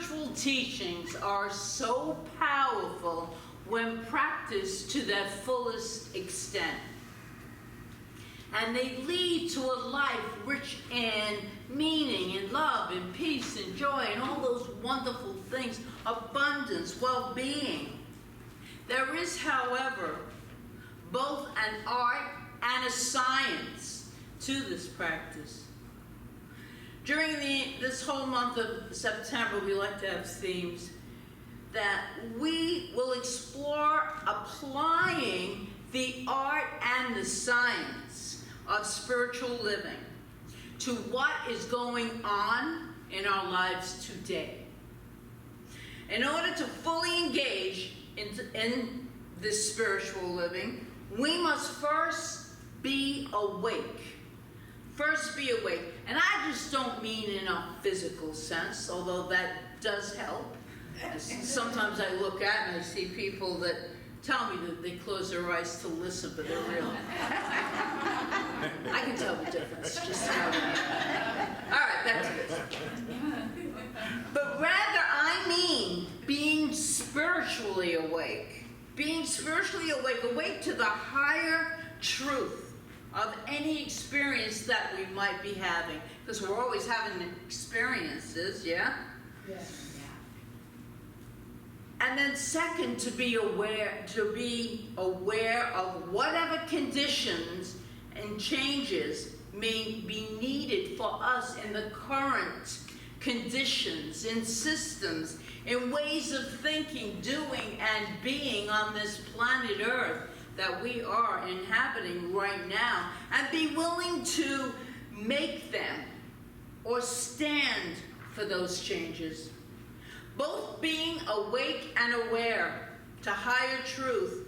spiritual teachings are so powerful when practiced to their fullest extent. And they lead to a life rich in meaning and love and peace and joy and all those wonderful things, abundance, well-being. There is, however, both an art and a science to this practice. During this whole month of September, we like to have themes that we will explore applying the art and the science of spiritual living to what is going on in our lives today. In order to fully engage in this spiritual living, we must first be awake. First be awake. And I just don't mean in a physical sense, although that does help. Sometimes I look at and I see people that tell me that they close their eyes to listen, but they're real. I can tell the difference. Just tell me. All right, back to this. But rather, I mean being spiritually awake. Being spiritually awake, awake to the higher truth of any experience that we might be having. Because we're always having experiences, yeah? Yes. And then second, to be aware of whatever conditions and changes may be needed for us in the current conditions, in systems, in ways of thinking, doing, and being on this planet Earth that we are inhabiting right now, and be willing to make them or stand for those changes. Both being awake and aware to higher truth,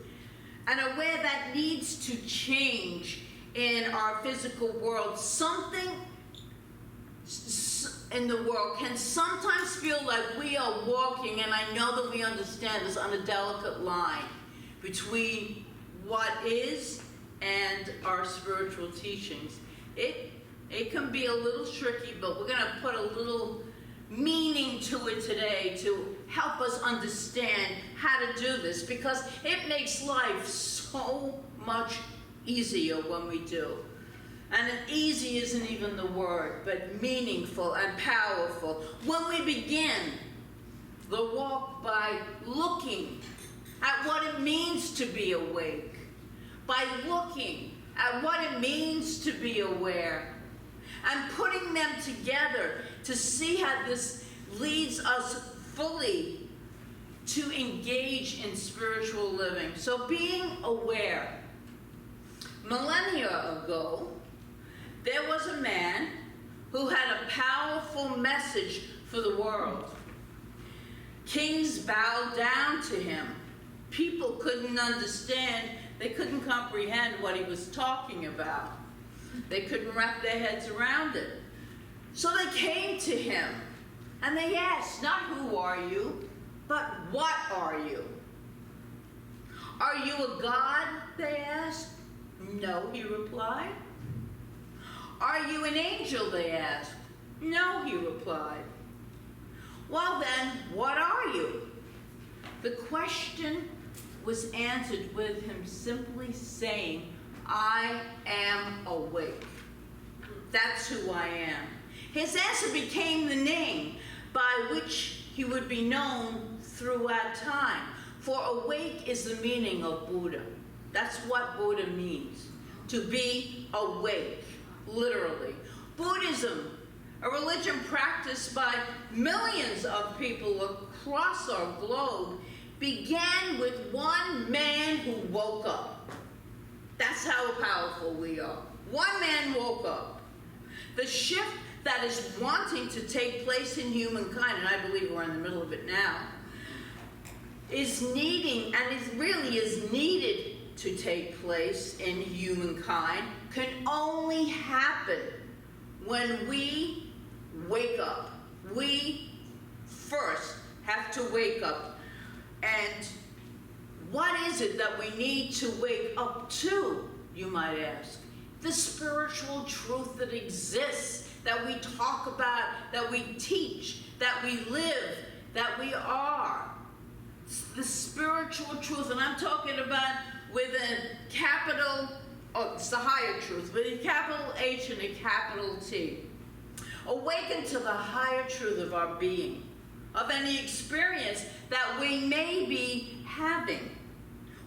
and aware that needs to change in our physical world. Something in the world can sometimes feel like we are walking, and I know that we understand this, on a delicate line between what is and our spiritual teachings. It can be a little tricky, but we're going to put a little meaning to it today to help us understand how to do this, because it makes life so much easier when we do. And easy isn't even the word, but meaningful and powerful. When we begin the walk by looking at what it means to be awake, by looking at what it means to be aware, and putting them together to see how this leads us fully to engage in spiritual living. So being aware. Millennia ago, there was a man who had a powerful message for the world. Kings bowed down to him. People couldn't understand, they couldn't comprehend what he was talking about. They couldn't wrap their heads around it. So they came to him and they asked, not who are you, but what are you? Are you a god, they asked. No, he replied. Are you an angel, they asked. No, he replied. Well then, what are you? The question was answered with him simply saying, I am awake. That's who I am. His answer became the name by which he would be known throughout time. For awake is the meaning of Buddha. That's what Buddha means, to be awake, literally. Buddhism, a religion practiced by millions of people across our globe, began with one man who woke up. That's how powerful we are. One man woke up. The shift that is wanting to take place in humankind, and I believe we're in the middle of it now, is needing, and it really is needed to take place in humankind, can only happen when we wake up. We first have to wake up. And what is it that we need to wake up to, you might ask? The spiritual truth that exists, that we talk about, that we teach, that we live, that we are. The spiritual truth, and I'm talking about with a capital, oh, it's the higher truth, with a capital H and a capital T. Awaken to the higher truth of our being, of any experience that we may be having.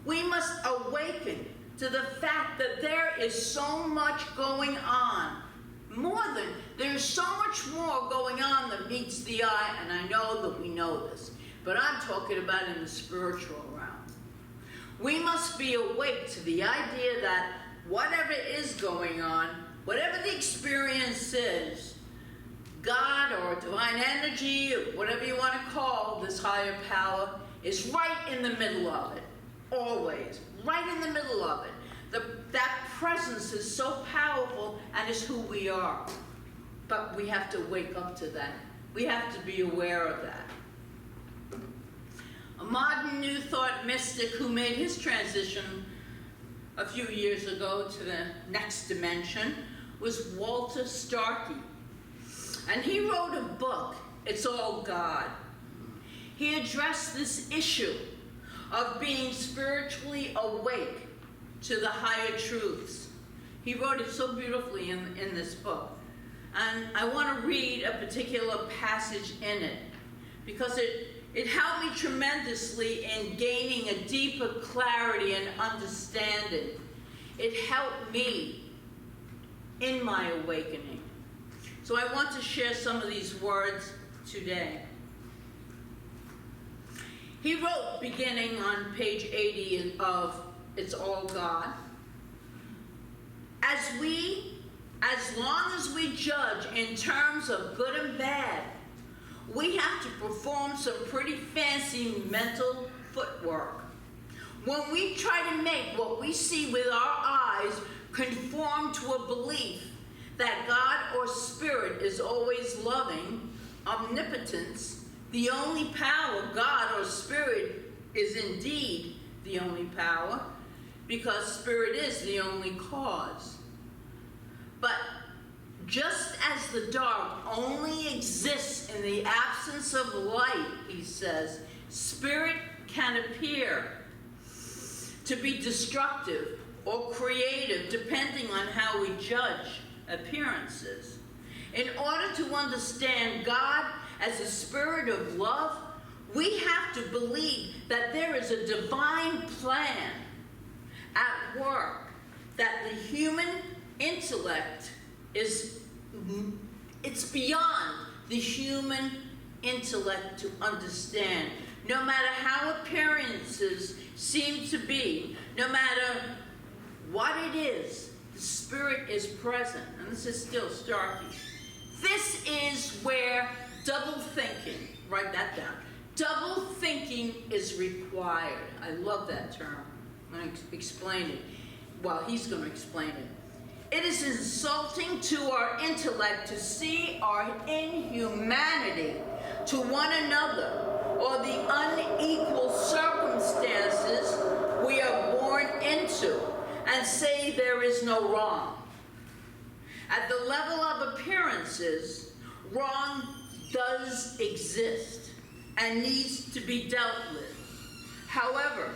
We must awaken to the fact that there is so much going on. There's so much more going on than meets the eye, and I know that we know this, but I'm talking about in the spiritual realm. We must be awake to the idea that whatever is going on, whatever the experience is, God or divine energy, or whatever you want to call this higher power, is right in the middle of it. Always. Right in the middle of it. That presence is so powerful and is who we are. But we have to wake up to that. We have to be aware of that. A modern New Thought mystic who made his transition a few years ago to the next dimension was Walter Starkey. And he wrote a book, It's All God. He addressed this issue of being spiritually awake to the higher truths. He wrote it so beautifully in this book. And I want to read a particular passage in it because it helped me tremendously in gaining a deeper clarity and understanding. It helped me in my awakening. So I want to share some of these words today. He wrote, beginning on page 80 of It's All God, as long as we judge in terms of good and bad, we have to perform some pretty fancy mental footwork. When we try to make what we see with our eyes conform to a belief that God or Spirit is always loving, omnipotence, the only power, God or Spirit is indeed the only power, because Spirit is the only cause. But just as the dark only exists in the absence of light, he says, Spirit can appear to be destructive or creative depending on how we judge appearances. In order to understand God as a spirit of love, we have to believe that there is a divine plan at work, that the human intellect it's beyond the human intellect to understand. No matter how appearances seem to be, no matter what it is, the Spirit is present. And this is still Starkey. This is where double thinking, write that down, double thinking is required. I love that term. I'm going to explain it. Well, he's going to explain it. It is insulting to our intellect to see our inhumanity to one another or the unequal circumstances we are born into and say there is no wrong. At the level of appearances, wrong does exist and needs to be dealt with. However,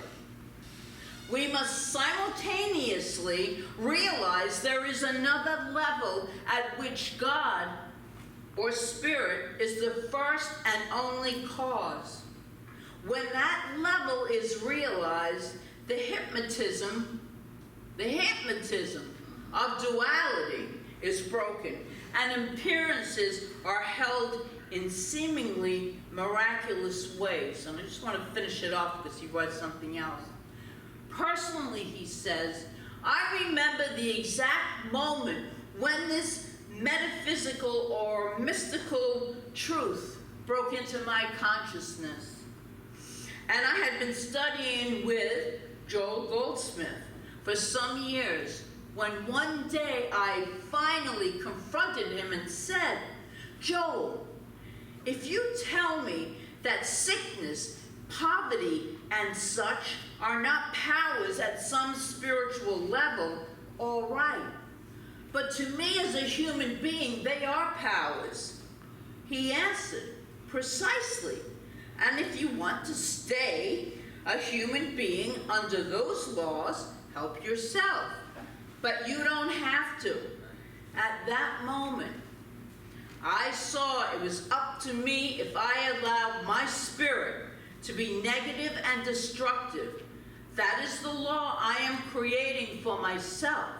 we must simultaneously realize there is another level at which God or Spirit is the first and only cause. When that level is realized, the hypnotism of duality is broken, and appearances are held in seemingly miraculous ways. And I just want to finish it off because he writes something else. Personally, he says, I remember the exact moment when this metaphysical or mystical truth broke into my consciousness. And I had been studying with Joel Goldsmith for some years when one day I finally confronted him and said, Joel, if you tell me that sickness, poverty, and such are not powers at some spiritual level, all right. But to me as a human being, they are powers. He answered, precisely. And if you want to stay a human being under those laws, help yourself. But you don't have to. At that moment, I saw it was up to me if I allowed my spirit to be negative and destructive. That is the law I am creating for myself.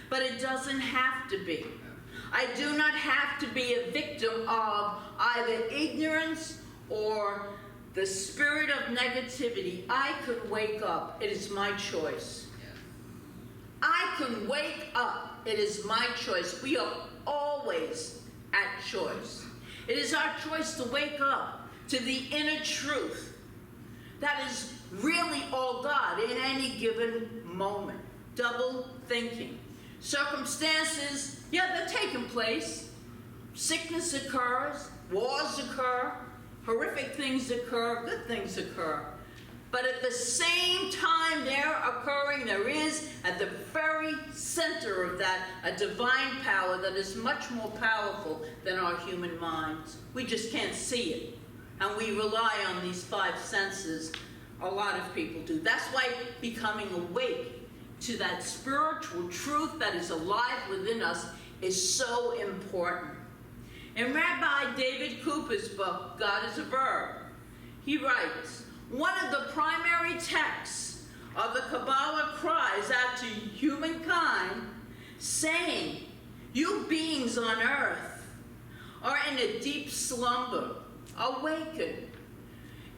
But it doesn't have to be. I do not have to be a victim of either ignorance or the spirit of negativity. I could wake up. It is my choice. I can wake up. It is my choice. We are always at choice. It is our choice to wake up to the inner truth. That is really all God in any given moment. Double thinking. Circumstances, yeah, they're taking place. Sickness occurs, wars occur, horrific things occur, good things occur. But at the same time they're occurring, there is at the very center of that a divine power that is much more powerful than our human minds. We just can't see it. And we rely on these five senses. A lot of people do. That's why becoming awake to that spiritual truth that is alive within us is so important. In Rabbi David Cooper's book, God is a Verb, he writes, one of the primary texts of the Kabbalah cries out to humankind, saying, you beings on earth are in a deep slumber, awaken.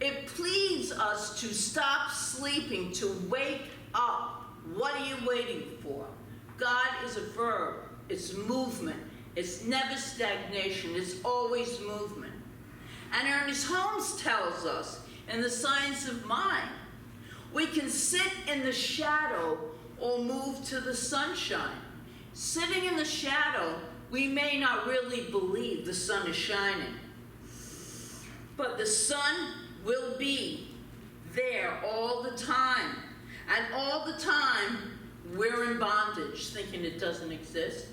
It pleads us to stop sleeping, to wake up. What are you waiting for? God is a verb. It's movement. It's never stagnation. It's always movement. And Ernest Holmes tells us in The Science of Mind, we can sit in the shadow or move to the sunshine. Sitting in the shadow, we may not really believe the sun is shining. But the sun will be there all the time. And all the time, we're in bondage, thinking it doesn't exist.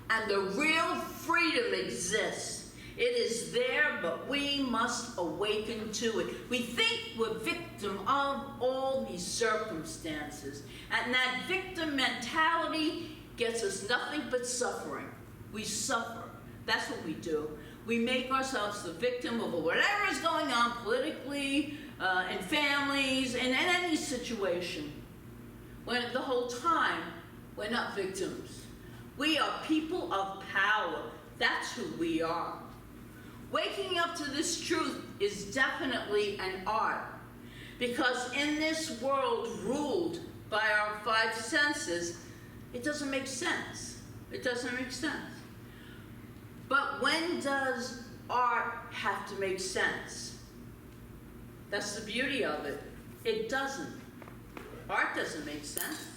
And the real freedom exists. It is there, but we must awaken to it. We think we're victim of all these circumstances. And that victim mentality gets us nothing but suffering. We suffer. That's what we do. We make ourselves the victim of whatever is going on politically, in families, in any situation. When the whole time, we're not victims. We are people of power. That's who we are. Waking up to this truth is definitely an art. Because in this world ruled by our five senses, it doesn't make sense. It doesn't make sense. But when does art have to make sense? That's the beauty of it. It doesn't. Art doesn't make sense.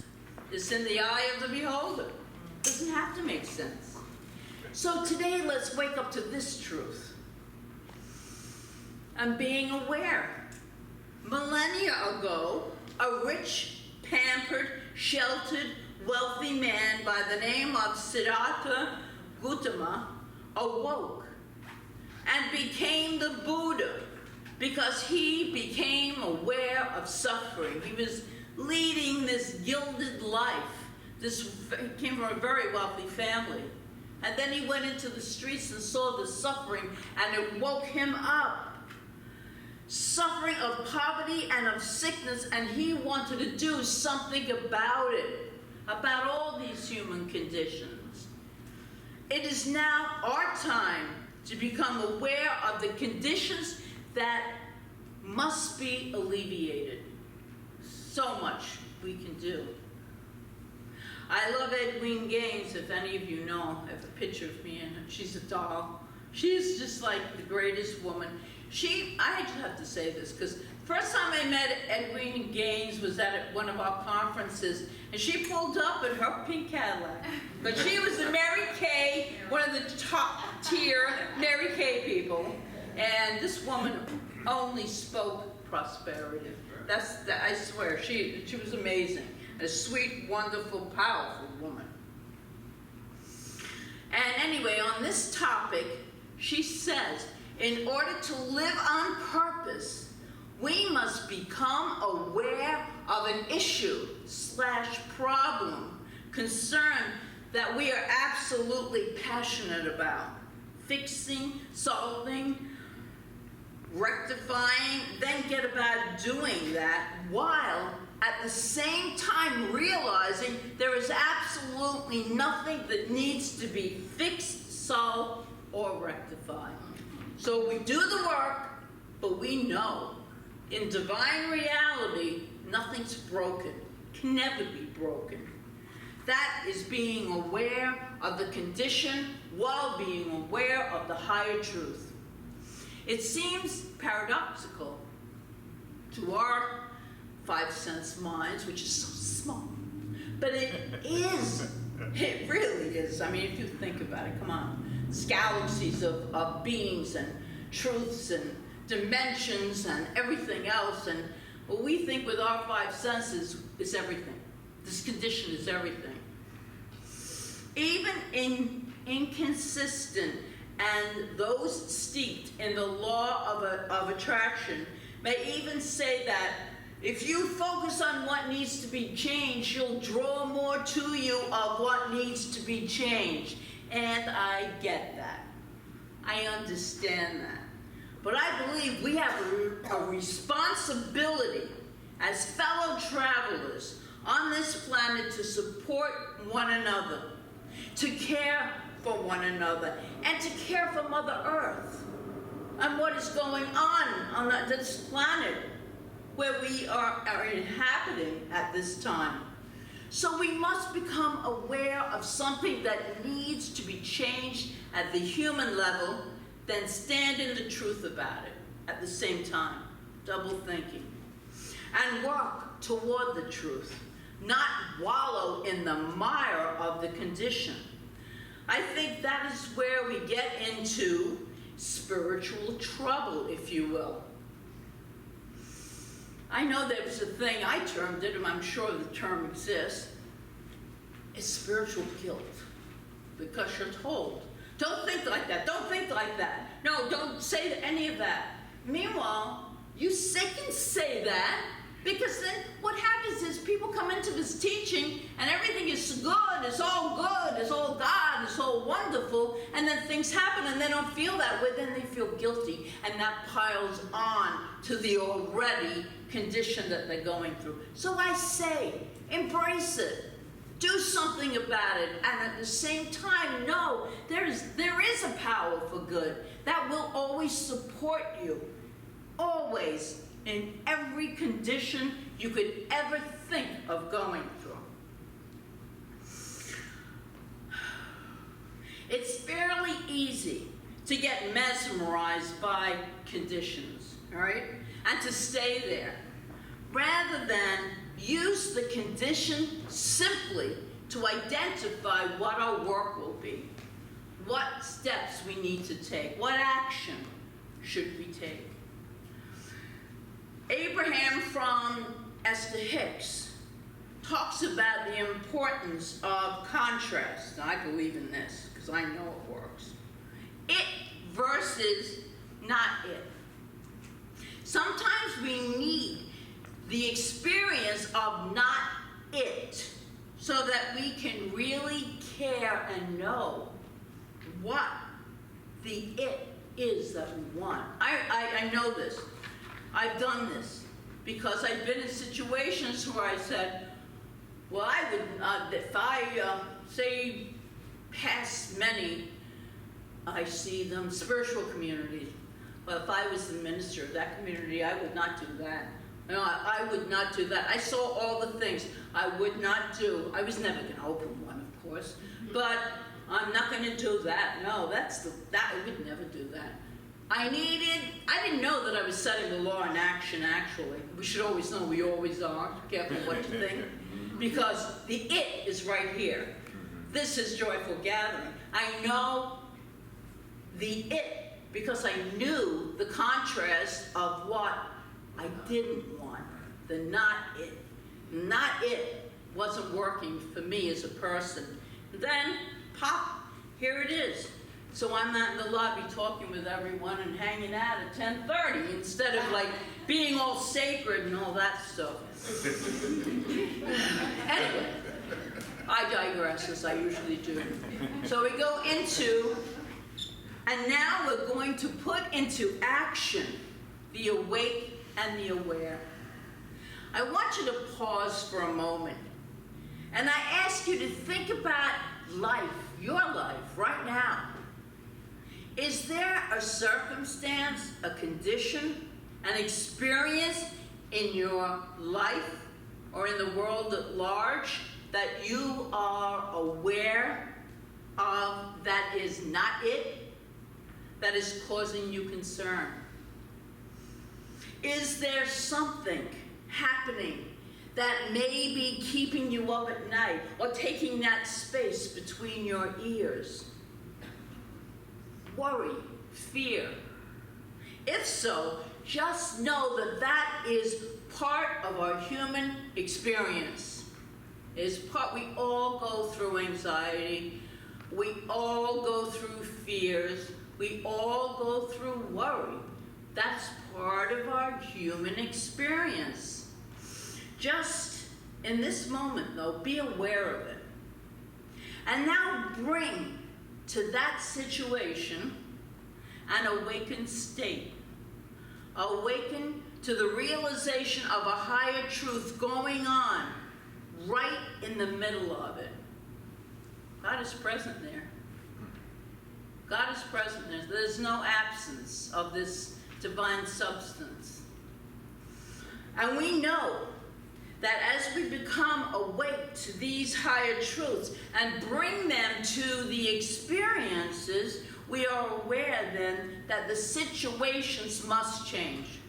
It's in the eye of the beholder. It doesn't have to make sense. So today, let's wake up to this truth. And being aware. Millennia ago, a rich, pampered, sheltered, wealthy man by the name of Siddhartha Gautama awoke and became the Buddha because he became aware of suffering. He was leading this gilded life. He came from a very wealthy family. And then he went into the streets and saw the suffering, and it woke him up. Suffering of poverty and of sickness, and he wanted to do something about it, about all these human conditions. It is now our time to become aware of the conditions that must be alleviated. So much we can do. I love Edwin Gaines, if any of you know. I have a picture of me and her. She's a doll. She's just like the greatest woman. I just have to say this, because first time I met Edwin Gaines was at one of our conferences, and she pulled up in her pink Cadillac. But she was a Mary Kay, one of the top tier Mary Kay people. And this woman only spoke prosperity. I swear, she was amazing. A sweet, wonderful, powerful woman. And anyway, on this topic, she says, In order to live on purpose, we must become aware of an issue / problem, concern that we are absolutely passionate about. Fixing, solving, rectifying, then get about doing that while at the same time realizing there is absolutely nothing that needs to be fixed, solved, or rectified. So we do the work, but we know in divine reality, nothing's broken, can never be broken. That is being aware of the condition while being aware of the higher truth. It seems paradoxical to our 5 sense minds, which is so small, but it is. It really is. I mean, if you think about it, come on. It's galaxies of beings and truths and dimensions and everything else, and what we think with our 5 senses is everything. This condition is everything. Even inconsistent and those steeped in the law of attraction may even say that if you focus on what needs to be changed, you'll draw more to you of what needs to be changed. And I get that. I understand that. But I believe we have a responsibility as fellow travelers on this planet to support one another, to care for one another, and to care for Mother Earth and what is going on this planet where we are inhabiting at this time. So we must become aware of something that needs to be changed at the human level, then stand in the truth about it at the same time, double thinking, and work toward the truth, not wallow in the mire of the condition. I think that is where we get into spiritual trouble, if you will. I know there was a thing, I termed it, and I'm sure the term exists, is spiritual guilt, because you're told, don't think like that, don't think like that. No, don't say any of that. Meanwhile, you can say that, because then what happens is people come into this teaching and everything is good, it's all God, it's all wonderful, and then things happen and they don't feel that way, then they feel guilty, and that piles on to the already condition that they're going through. So I say, embrace it. Do something about it, and at the same time, know there is a power for good that will always support you, always, in every condition you could ever think of going through. It's fairly easy to get mesmerized by conditions, all right, and to stay there, rather than use the condition simply to identify what our work will be, what steps we need to take, what action should we take. Abraham from Esther Hicks talks about the importance of contrast. Now, I believe in this because I know it works. It versus not it. Sometimes we need the experience of not it so that we can really care and know what the it is that we want. I know this. I've done this because I've been in situations where I said, well, I would, if I say past many, I see them spiritual communities. But if I was the minister of that community, I would not do that. No, I would not do that. I saw all the things I would not do. I was never going to open one, of course, but I'm not going to do that. No, I would never do that. I didn't know that I was setting the law in action, actually. We should always know we always are. Careful what you think. Because the it is right here. This is joyful gathering. I know the it because I knew the contrast of what I didn't want, the not it. Not it wasn't working for me as a person. Then, pop, here it is. So I'm not in the lobby talking with everyone and hanging out at 10:30 instead of like being all sacred and all that stuff. Anyway, I digress as I usually do. So we go into, and now we're going to put into action the awake and the aware. I want you to pause for a moment. And I ask you to think about life, your life, right now. Is there a circumstance, a condition, an experience in your life or in the world at large that you are aware of that is not it, that is causing you concern? Is there something happening that may be keeping you up at night or taking that space between your ears? Worry, fear. If so, just know that that is part of our human experience. It's part, we all go through anxiety. We all go through fears. We all go through worry. That's part of our human experience. Just in this moment, though, be aware of it. And now bring to that situation an awakened state. Awaken to the realization of a higher truth going on right in the middle of it. God is present there. God is present there. There's no absence of this divine substance. And we know that as we become awake to these higher truths and bring them to the experiences, we are aware then that the situations must change.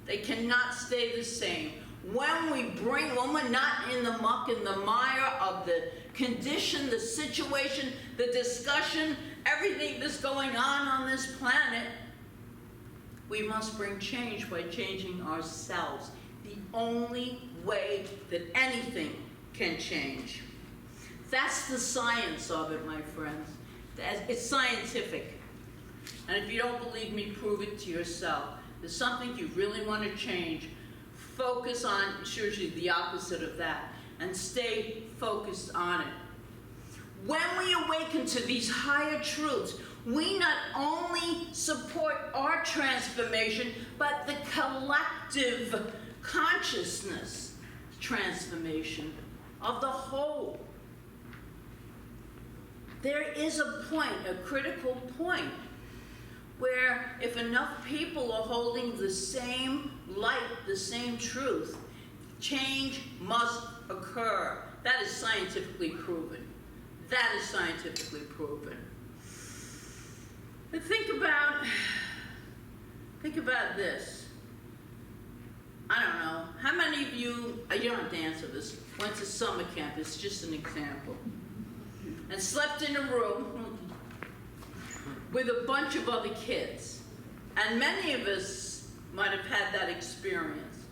They cannot stay the same. When we're not in the muck and the mire of the condition, the situation, the discussion, everything that's going on this planet, we must bring change by changing ourselves. The only way that anything can change. That's the science of it, my friends. It's scientific. And if you don't believe me, prove it to yourself. There's something you really want to change. Focus on, it's usually the opposite of that, and stay focused on it. When we awaken to these higher truths, we not only support our transformation, but the collective consciousness transformation of the whole. There is a point, a critical point, where if enough people are holding the same light, the same truth, change must occur. That is scientifically proven. That is scientifically proven. But think about this. I don't know, how many of you don't have to answer this, went to summer camp, it's just an example, and slept in a room with a bunch of other kids. And many of us might have had that experience.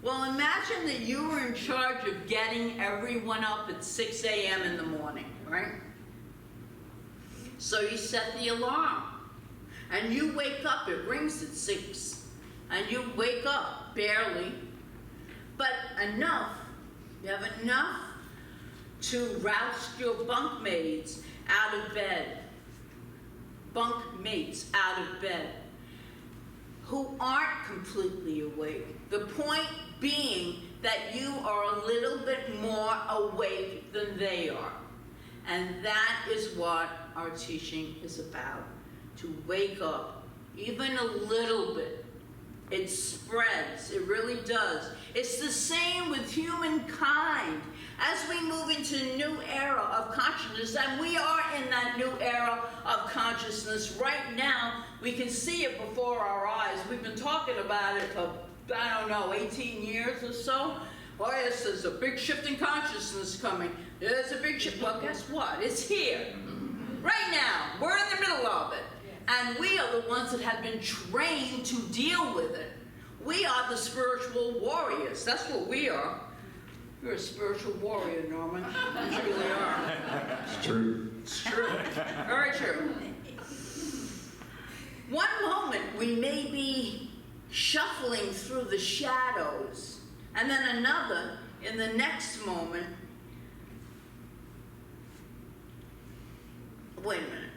Well, imagine that you were in charge of getting everyone up at 6 a.m. in the morning, right? So you set the alarm, and you wake up, it rings at 6, and you wake up, barely, but enough, you have enough to roust your bunkmates out of bed. Bunkmates out of bed who aren't completely awake. The point being that you are a little bit more awake than they are. And that is what our teaching is about. To wake up even a little bit. It spreads, it really does. It's the same with humankind. As we move into a new era of consciousness, and we are in that new era of consciousness right now, we can see it before our eyes. We've been talking about it for, 18 years or so. Oh yes, there's a big shift in consciousness coming. There's a big shift. Well, guess what? It's here. Right now. We're in the middle of it. And we are the ones that have been trained to deal with it. We are the spiritual warriors. That's what we are. You're a spiritual warrior, Norman. You really are. It's true. It's true. Very true. One moment we may be shuffling through the shadows, and then another in the next moment. Wait a minute.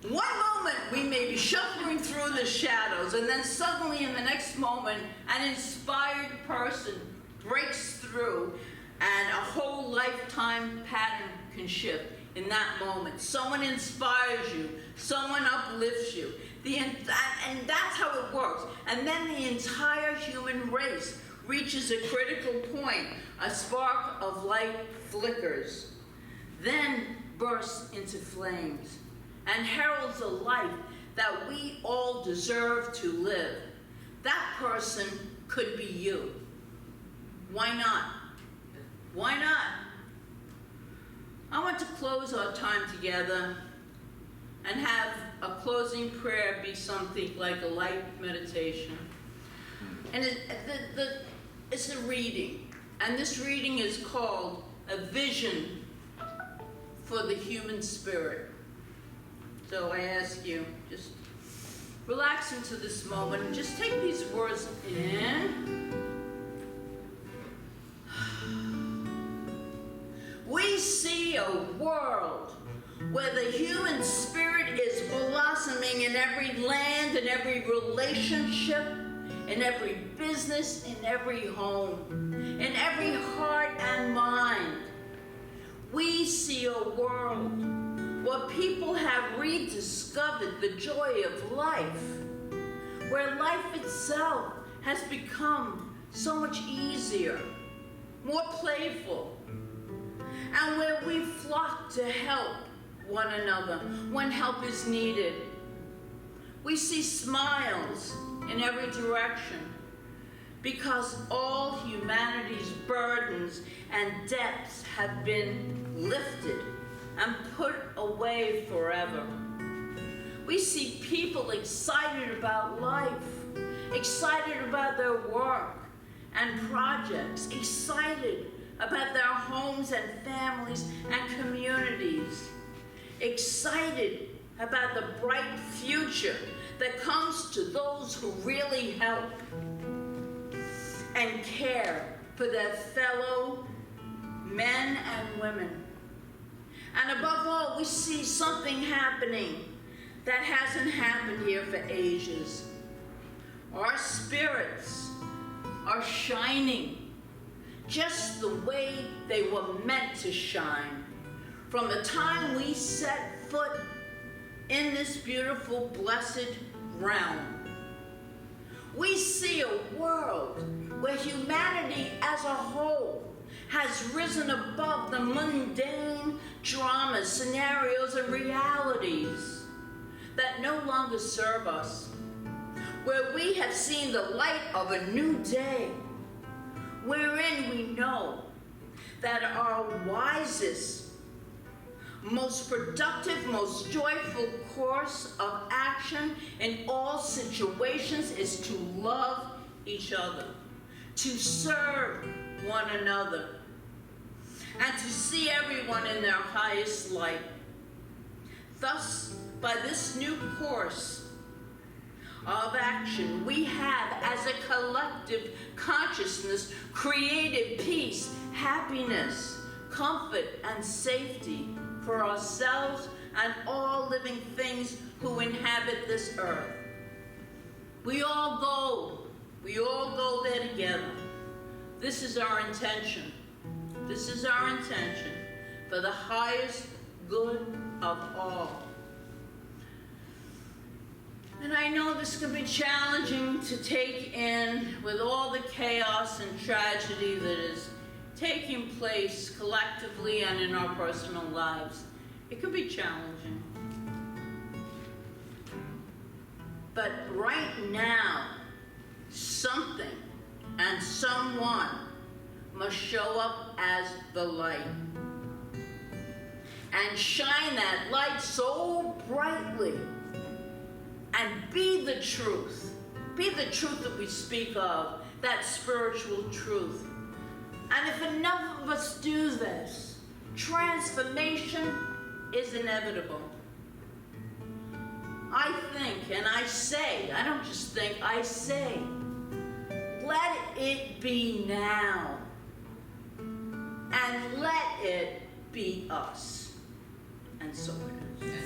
One moment we may be shuffling through the shadows, and then suddenly in the next moment an inspired person breaks through and a whole lifetime pattern can shift in that moment. Someone inspires you, someone uplifts you, and that's how it works. And then the entire human race reaches a critical point. A spark of light flickers, then bursts into flames, and heralds a life that we all deserve to live. That person could be you. Why not? Why not? I want to close our time together and have a closing prayer be something like a light meditation. And it's a reading, and this reading is called A Vision for the Human Spirit. So I ask you, just relax into this moment and just take these words in. We see a world where the human spirit is blossoming in every land, in every relationship, in every business, in every home, in every heart and mind. We see a world where people have rediscovered the joy of life, where life itself has become so much easier, more playful, and where we flock to help one another when help is needed. We see smiles in every direction because all humanity's burdens and depths have been lifted and put away forever. We see people excited about life, excited about their work and projects, excited about their homes and families and communities, excited about the bright future that comes to those who really help and care for their fellow men and women. And above all, we see something happening that hasn't happened here for ages. Our spirits are shining just the way they were meant to shine from the time we set foot in this beautiful, blessed realm. We see a world where humanity as a whole has risen above the mundane dramas, scenarios, and realities that no longer serve us, where we have seen the light of a new day, wherein we know that our wisest, most productive, most joyful course of action in all situations is to love each other, to serve one another, and to see everyone in their highest light. Thus, by this new course of action, we have, as a collective consciousness, created peace, happiness, comfort, and safety for ourselves and all living things who inhabit this earth. We all go there together. This is our intention. This is our intention for the highest good of all. And I know this can be challenging to take in with all the chaos and tragedy that is taking place collectively and in our personal lives. It can be challenging. But right now, something and someone must show up as the light and shine that light so brightly and be the truth that we speak of, that spiritual truth. And if enough of us do this, transformation is inevitable. I think think and I say, I don't just think, I say, let it be now. And let it be us. And so it is.